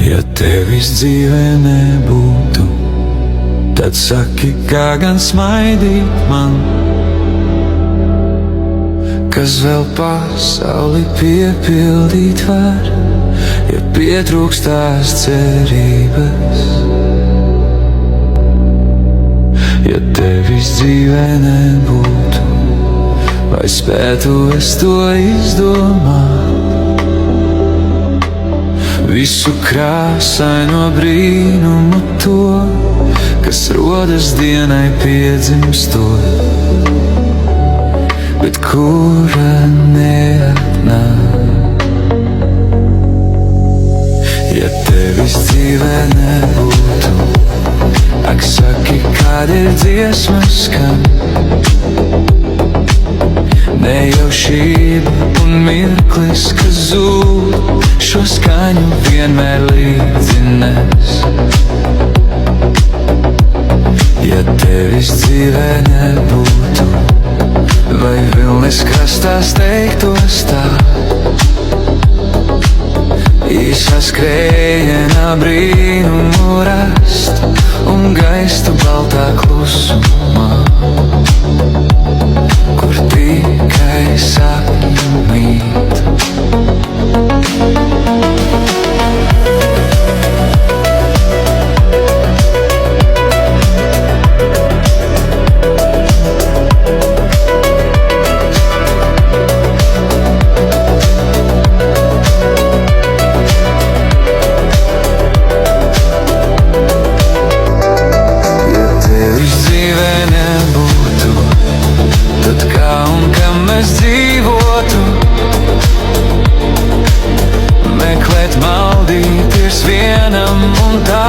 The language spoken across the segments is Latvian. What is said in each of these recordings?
Ja tevis dzīvē nebūtu, tad saki, kā gan smaidīt man. Kas vēl pasauli piepildīt var, ja pietrūkstās cerības. Ja tevis dzīvē nebūtu, vai spētu es to izdomāt? Visu krāsaino brīnumu to, kas rodas dienai piedzimstot, bet kura neatnāk. Ja tevis dzīvē nebūtu, ak saki, kādēļ dziesma skan? Nejaušība un mirklis, kas zūd, šo skaņu vienmēr līdzi nes. Ja tevis dzīvē nebūtu, vai vilnis krastā steigtos tā, īsā skrējienā brīnumu rast un gaistu baltā klusumā, kur tikai sapņu mīt. Maldīties vienam un tā,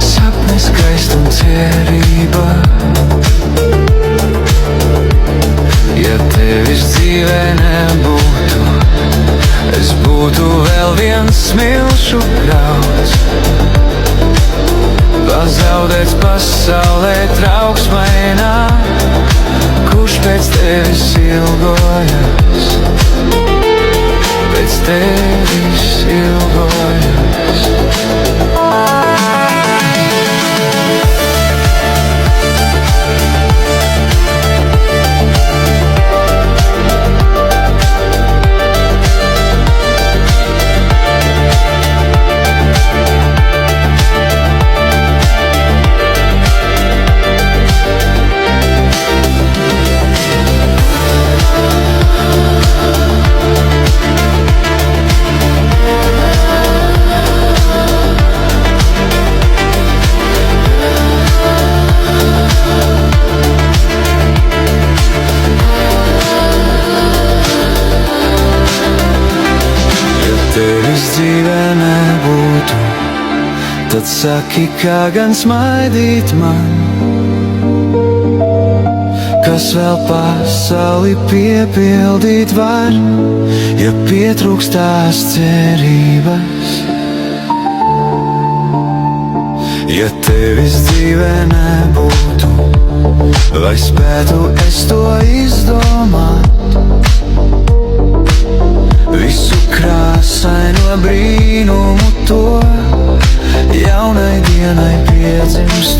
sapnis gaist un cerība. Ja tevis dzīvē nebūtu, es būtu vēl viens smilšu grauds, pazaudēts pasaulē trauksmainā, kurš pēc tevis ilgojas, pēc tevis ilgojas. Tevis dzīvē nebūtu, tad saki, kā gan smaidīt man. Kas vēl pasauli piepildīt var, ja pietrūkstās cerības. Ja tevis dzīvē nebūtu, vai spētu es to izdomāt? Visu krāsaino brīnumu to, jaunai dienai piedzimstot.